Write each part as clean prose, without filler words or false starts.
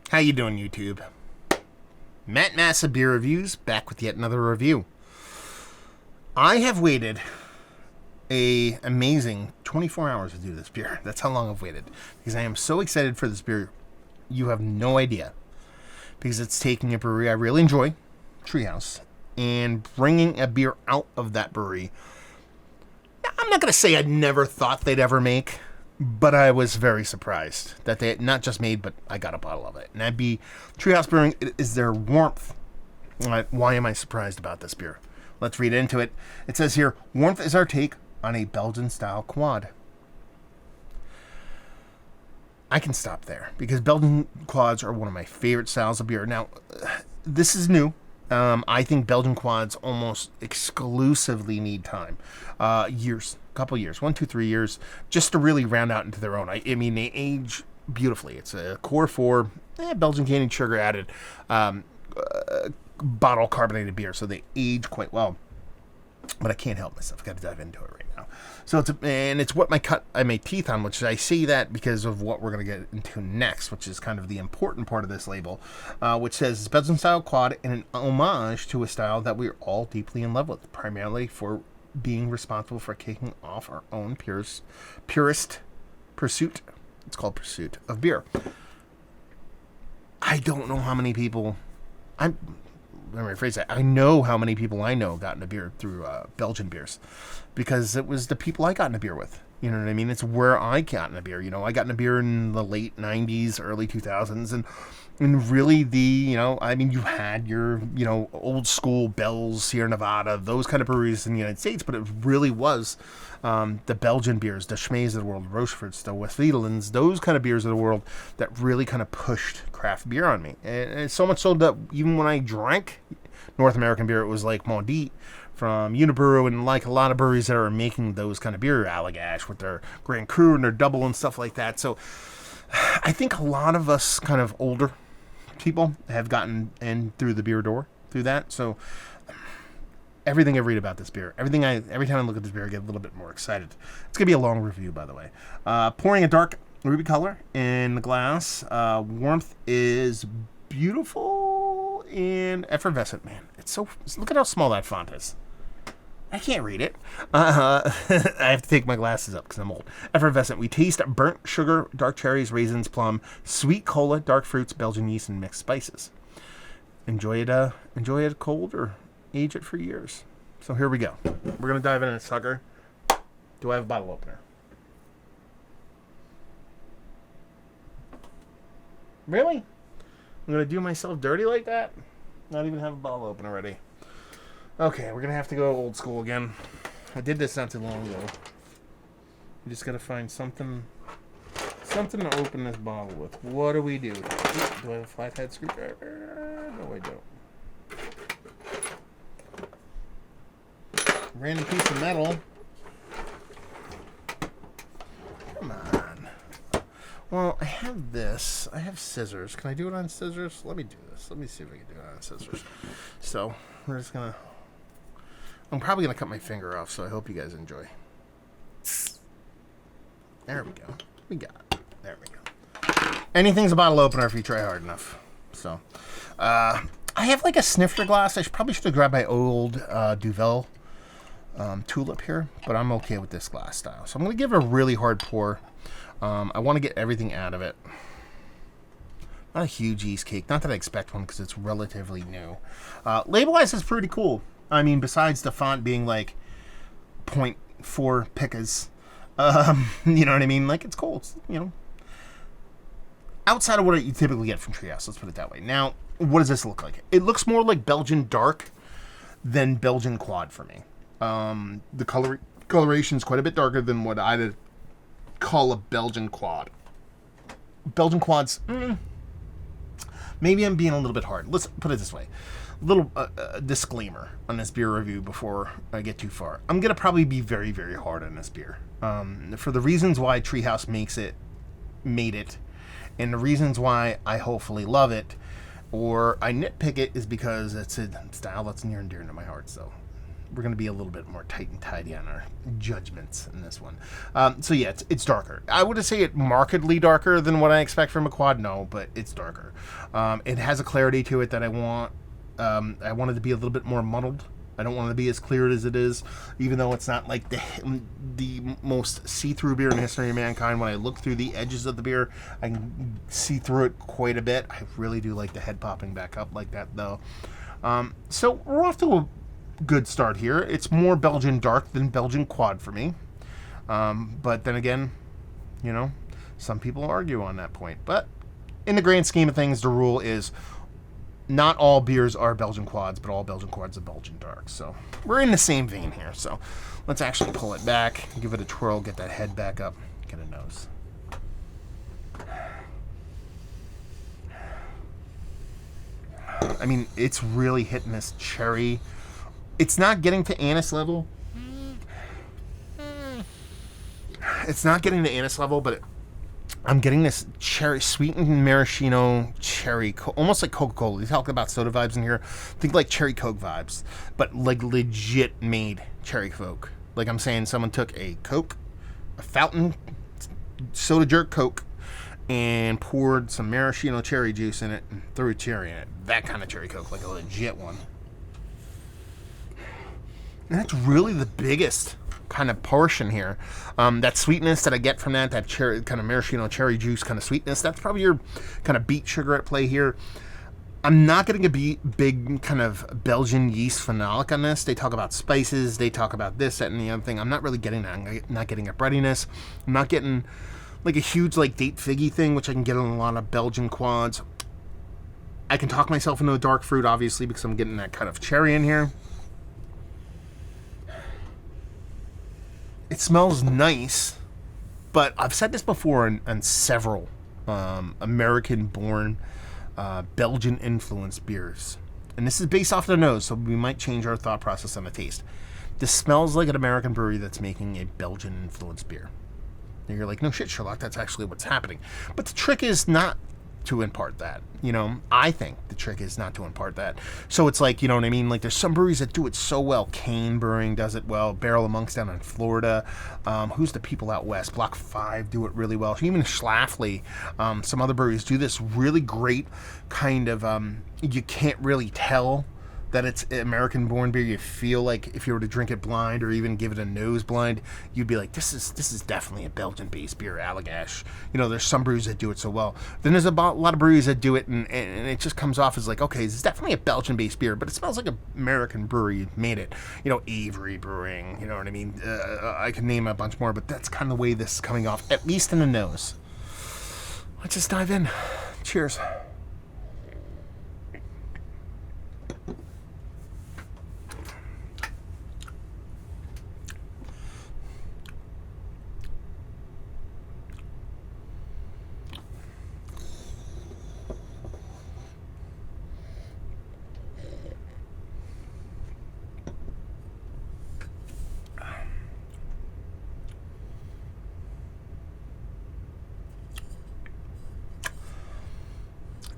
How you doing, YouTube? Matt Massa Beer Reviews, back with yet another review. I have waited a amazing 24 hours to do this beer. That's how long I've waited. Because I am so excited for this beer. You have no idea. Because it's taking a brewery I really enjoy, Treehouse, and bringing a beer out of that brewery. I'm not going to say I never thought they'd ever make, but I was very surprised that they had not just made, but I got a bottle of it. And that'd be Treehouse Brewing. It is their warmth. Why am I surprised about this beer? Let's read into it. It says here, warmth is our take on a Belgian-style quad. I can stop there, because Belgian quads are one of my favorite styles of beer. Now, this is new. I think Belgian quads almost exclusively need time. Years. Couple years, 1, 2, 3 years, just to really round out into their own. I mean, they age beautifully. It's a core 4, Belgian candy sugar added, bottle carbonated beer, so they age quite well. But I can't help myself. I've got to dive into it right now. So it's what I make teeth on, which I say that because of what we're going to get into next, which is kind of the important part of this label, which says it's Belgian style quad and an homage to a style that we're all deeply in love with, primarily for being responsible for kicking off our own purist pursuit. It's called Pursuit of Beer. I don't know how many people. Let me rephrase that. I know how many people I know got into beer through Belgian beers, because it was the people I got into beer with. You know what I mean? It's where I got into beer. You know, I got into beer in the late 90s, early 2000s, and really you had your, old school Bell's, Sierra Nevada, those kind of breweries in the United States, but it really was the Belgian beers, the Schmees of the world, Rocheforts, the Westfalens, those kind of beers of the world that really kind of pushed craft beer on me. And so much so that even when I drank North American beer, it was like Maudit from Unibrew, and like a lot of breweries that are making those kind of beer, Allagash with their Grand Cru and their Double and stuff like that. So I think a lot of us kind of older people have gotten in through the beer door through that. So everything I read about this beer, every time I look at this beer, I get a little bit more excited. It's gonna be a long review, by the way. Pouring a dark ruby color in the glass. Warmth is beautiful and effervescent. Man, it's so. Look at how small that font is. I can't read it. I have to take my glasses up because I'm old. Effervescent. We taste burnt sugar, dark cherries, raisins, plum, sweet cola, dark fruits, Belgian yeast, and mixed spices. Enjoy it cold or age it for years. So here we go. We're going to dive in a sucker. Do I have a bottle opener? Really? I'm going to do myself dirty like that? Not even have a bottle opener ready. Okay, we're going to have to go old school again. I did this not too long ago. We just got to find something to open this bottle with. What do we do? Do I have a flathead screwdriver? No, I don't. Random piece of metal. Come on. Well, I have this. I have scissors. Can I do it on scissors? Let me do this. Let me see if I can do it on scissors. So, we're just going to... I'm probably going to cut my finger off, so I hope you guys enjoy. There we go. We got it. There we go. Anything's a bottle opener if you try hard enough. So, I have like a snifter glass. I probably should have grabbed my old Duvel Tulip here, but I'm okay with this glass style. So I'm going to give it a really hard pour. I want to get everything out of it. Not a huge yeast cake. Not that I expect one because it's relatively new. Label-wise, it's pretty cool. I mean, besides the font being like 0.4 picas, you know what I mean? Like, it's cool. It's, outside of what you typically get from Treehouse, let's put it that way. Now, what does this look like? It looks more like Belgian dark than Belgian quad for me. The coloration is quite a bit darker than what I'd call a Belgian quad. Belgian quads, maybe I'm being a little bit hard. Let's put it this way. Little disclaimer on this beer review before I get too far. I'm going to probably be very, very hard on this beer. For the reasons why Treehouse made it, and the reasons why I hopefully love it, or I nitpick it, is because it's a style that's near and dear to my heart. So we're going to be a little bit more tight and tidy on our judgments in this one. So yeah, it's darker. I wouldn't say it markedly darker than what I expect from a quad, no, but it's darker. It has a clarity to it that I want. I want it to be a little bit more muddled. I don't want it to be as clear as it is, even though it's not like the most see-through beer in the history of mankind. When I look through the edges of the beer, I can see through it quite a bit. I really do like the head popping back up like that, though. So we're off to a good start here. It's more Belgian dark than Belgian quad for me. But then again, you know, some people argue on that point. But in the grand scheme of things, the rule is not all beers are Belgian quads, but all Belgian quads are Belgian darks. So we're in the same vein here. So let's actually pull it back, give it a twirl, get that head back up, get a nose. I mean, it's really hitting this cherry. It's not getting to anise level. It's not getting to anise level, but I'm getting this cherry, sweetened maraschino cherry, almost like Coca-Cola. You talk about soda vibes in here. Think like cherry Coke vibes, but like legit made cherry Coke. Like I'm saying, someone took a Coke, a fountain soda jerk Coke, and poured some maraschino cherry juice in it and threw a cherry in it. That kind of cherry Coke, like a legit one. And that's really the biggest kind of portion here. That sweetness that I get from that cherry, kind of maraschino cherry juice kind of sweetness, that's probably your kind of beet sugar at play here. I'm not getting a big kind of Belgian yeast phenolic on this. They talk about spices, they talk about this, that, and the other thing. I'm not really getting that. I'm not getting a breadiness. I'm not getting like a huge like date figgy thing, which I can get on a lot of Belgian quads. I can talk myself into a dark fruit, obviously, because I'm getting that kind of cherry in here. It smells nice, but I've said this before on several American-born, Belgian-influenced beers. And this is based off the nose, so we might change our thought process on the taste. This smells like an American brewery that's making a Belgian-influenced beer. And you're like, no shit, Sherlock, that's actually what's happening. But the trick is not to impart that. You know, I think the trick is not to impart that. So it's like, you know what I mean? Like there's some breweries that do it so well. Cane Brewing does it well. Barrel of Monks down in Florida. Who's the people out west? Block 5 do it really well. Even Schlafly, some other breweries do this really great kind of, you can't really tell that it's American-born beer. You feel like if you were to drink it blind or even give it a nose blind, you'd be like, this is definitely a Belgian-based beer, Allagash. You know, there's some breweries that do it so well. Then there's a lot of breweries that do it, and it just comes off as like, okay, this is definitely a Belgian-based beer, but it smells like an American brewery made it. You know, Avery Brewing, you know what I mean? I can name a bunch more, but that's kind of the way this is coming off, at least in the nose. Let's just dive in. Cheers.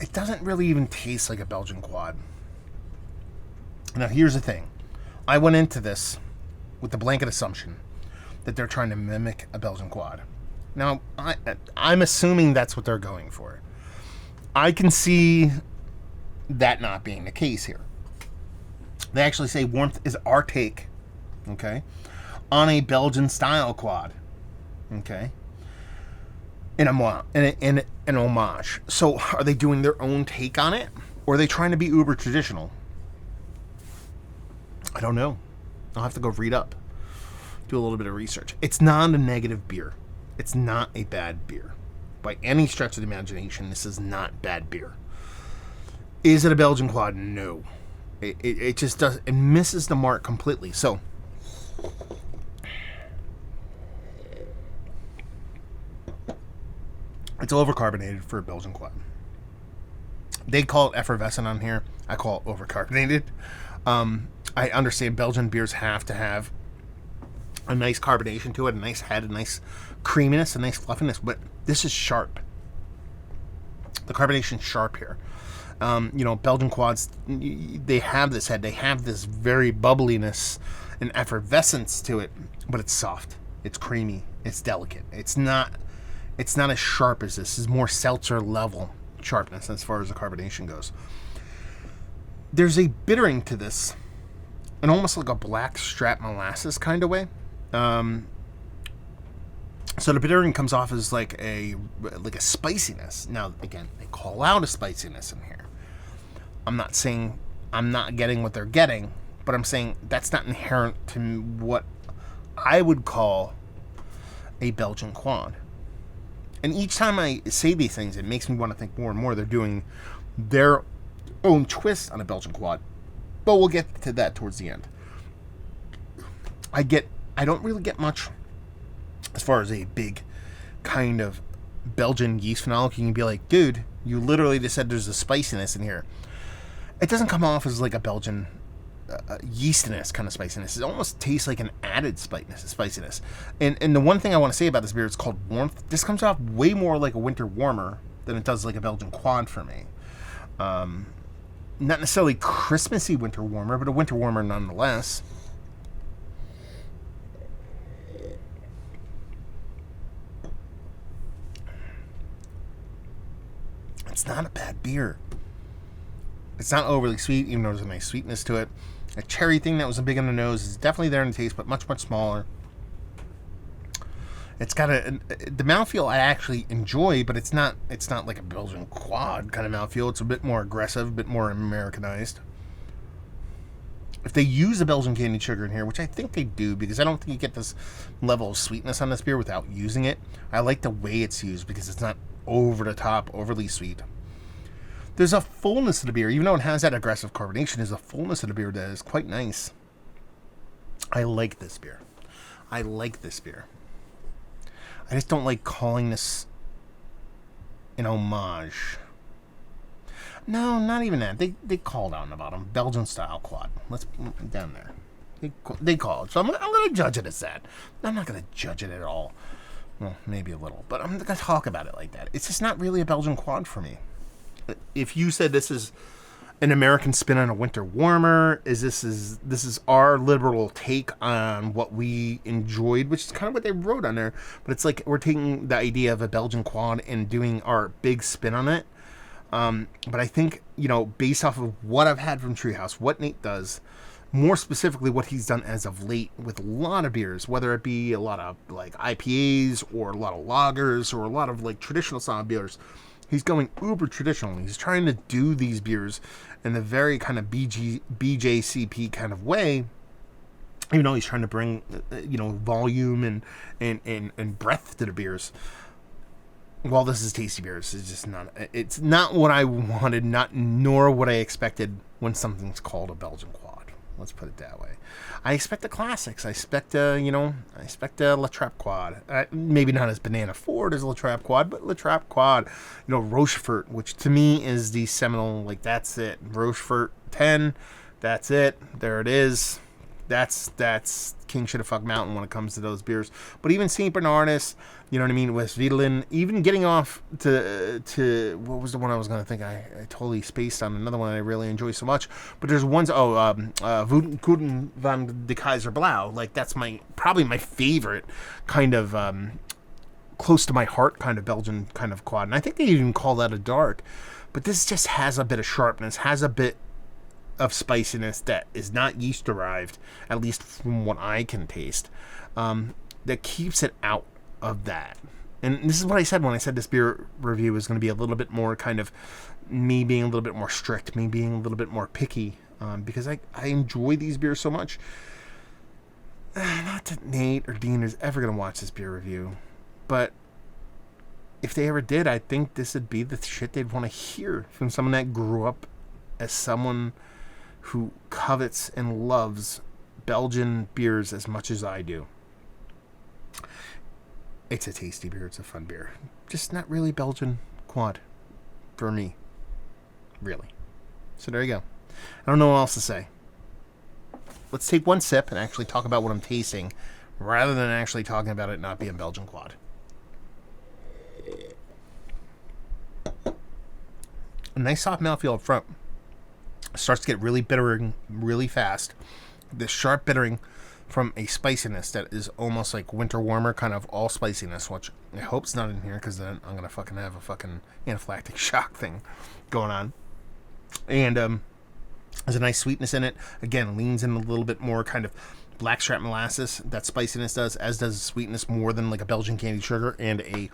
It doesn't really even taste like a Belgian quad. Now, here's the thing. I went into this with the blanket assumption that they're trying to mimic a Belgian quad. Now, I'm assuming that's what they're going for. I can see that not being the case here. They actually say warmth is our take, okay, on a Belgian-style quad, okay, in an homage. So are they doing their own take on it, or are they trying to be uber traditional? I don't know. I'll have to go read up, do a little bit of research. It's not a negative beer. It's not a bad beer. By any stretch of the imagination, this is not bad beer. Is it a Belgian quad? No. It just does. It misses the mark completely. So it's overcarbonated for a Belgian quad. They call it effervescent on here. I call it overcarbonated. I understand Belgian beers have to have a nice carbonation to it, a nice head, a nice creaminess, a nice fluffiness, but this is sharp. The carbonation's sharp here. Belgian quads, they have this head, they have this very bubbliness an effervescence to it, but it's soft. It's creamy. It's delicate. It's not as sharp as this. It's more seltzer level sharpness as far as the carbonation goes. There's a bittering to this, and almost like a black strap molasses kind of way. So the bittering comes off as like a spiciness. Now, again, they call out a spiciness in here. I'm not saying I'm not getting what they're getting, but I'm saying that's not inherent to what I would call a Belgian quad. And each time I say these things, it makes me want to think more and more they're doing their own twist on a Belgian quad. But we'll get to that towards the end. I don't really get much as far as a big kind of Belgian yeast phenolic. You can be like, dude, you literally just said there's a spiciness in here. It doesn't come off as like a Belgian yeastiness kind of spiciness. It almost tastes like an added spiciness. And the one thing I want to say about this beer, it's called warmth. This comes off way more like a winter warmer than it does like a Belgian quad for me. Not necessarily Christmassy winter warmer, but a winter warmer nonetheless. It's not a bad beer. It's not overly sweet, even though there's a nice sweetness to it. A cherry thing that was big on the nose is definitely there in the taste, but much, much smaller. It's got the mouthfeel I actually enjoy, but it's not like a Belgian quad kind of mouthfeel. It's a bit more aggressive, a bit more Americanized. If they use a Belgian candied sugar in here, which I think they do, because I don't think you get this level of sweetness on this beer without using it. I like the way it's used because it's not over the top, overly sweet. There's a fullness to the beer, even though it has that aggressive carbonation. There's a fullness to the beer that is quite nice. I like this beer. I just don't like calling this an homage. No, not even that. They called out about them. Belgian style quad. Let's down there. They call it. So I'm going to judge it as that. I'm not going to judge it at all. Well, maybe a little, but I'm not going to talk about it like that. It's just not really a Belgian quad for me. If you said this is an American spin on a winter warmer, this is our liberal take on what we enjoyed, which is kind of what they wrote on there. But it's like we're taking the idea of a Belgian quad and doing our big spin on it. But I think, based off of what I've had from Treehouse, what Nate does, more specifically what he's done as of late with a lot of beers, whether it be a lot of like IPAs or a lot of lagers or a lot of like traditional style beers, he's going uber traditional. He's trying to do these beers in the very kind of BJCP kind of way, even though he's trying to bring, volume and breadth to the beers. While this is tasty beers, it's not what I wanted, nor what I expected when something's called a Belgian quad. Let's put it that way. I expect the classics. I expect a La Trappe quad. Maybe not as banana forward as La Trappe quad, but La Trappe quad. Rochefort, which to me is the seminal, like, that's it. Rochefort 10, that's it. There it is. That's King Should Have Fucked Mountain when it comes to those beers. But even St. Bernardus, West Wiedelin, even getting off to what was the one I was going to think? I totally spaced on another one I really enjoy so much. But there's ones, Guten van de Kaiser Blau. Like, that's probably my favorite kind of close to my heart kind of Belgian kind of quad. And I think they even call that a dark. But this just has a bit of sharpness, has a bit of spiciness that is not yeast derived, at least from what I can taste, that keeps it out of that. And this is what I said when I said this beer review is going to be a little bit more kind of me being a little bit more strict, me being a little bit more picky, because I enjoy these beers so much. Not that Nate or Dean is ever going to watch this beer review, but if they ever did, I think this would be the shit they'd want to hear from someone that grew up as someone who covets and loves Belgian beers as much as I do. It's a tasty beer. It's a fun beer. Just not really Belgian quad for me. Really. So there you go. I don't know what else to say. Let's take one sip and actually talk about what I'm tasting rather than actually talking about it not being Belgian quad. A nice soft mouthfeel up front. Starts to get really bitter really fast. this sharp bittering from a spiciness that is almost like winter warmer, kind of all spiciness, which I hope's not in here, because then I'm gonna fucking have a fucking anaphylactic shock thing going on. And there's a nice sweetness in it. Again, leans in a little bit more kind of blackstrap molasses. That spiciness does, as does the sweetness, more than like a Belgian candied sugar and a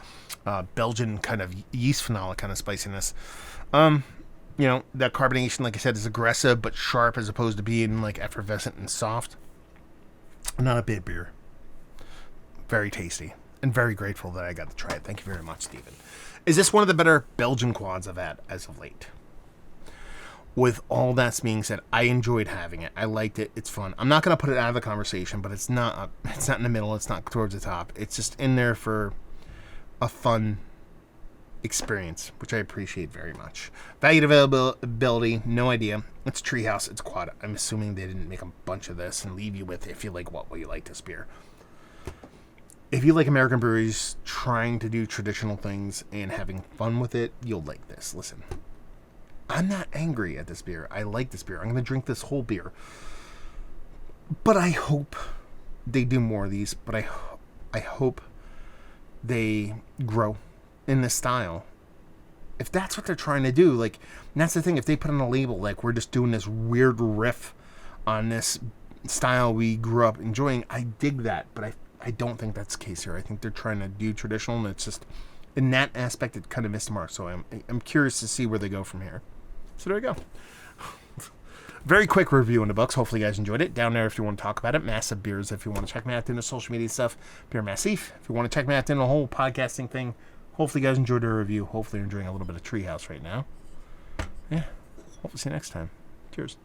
Belgian kind of yeast phenolic kind of spiciness. That carbonation, like I said, is aggressive but sharp, as opposed to being like effervescent and soft. Not a bad beer. Very tasty. And very grateful that I got to try it. Thank you very much, Stephen. Is this one of the better Belgian quads I've had as of late? With all that being said, I enjoyed having it. I liked it. It's fun. I'm not going to put it out of the conversation, but it's not in the middle. It's not towards the top. It's just in there for a fun experience, which I appreciate very much. Value availability, no idea. It's Treehouse. It's quad. I'm assuming they didn't make a bunch of this and leave you with, if you like, what will you like this beer? If you like American breweries trying to do traditional things and having fun with it, you'll like this. Listen, I'm not angry at this beer. I like this beer. I'm going to drink this whole beer. But I hope they do more of these. But I hope they grow in this style. If that's what they're trying to do, like, and that's the thing, if they put on a label like we're just doing this weird riff on this style we grew up enjoying, I dig that, but I don't think that's the case here. I think they're trying to do traditional, and it's just, in that aspect, it kind of missed the mark. So I'm curious to see where they go from here. So there we go. Very quick review in the books. Hopefully you guys enjoyed it. Down there if you want to talk about it. Massive Beers if you want to check me out in the social media stuff. Beer Massif if you want to check me out in the whole podcasting thing. Hopefully you guys enjoyed the review. Hopefully you're enjoying a little bit of Treehouse right now. Yeah. Hope to see you next time. Cheers.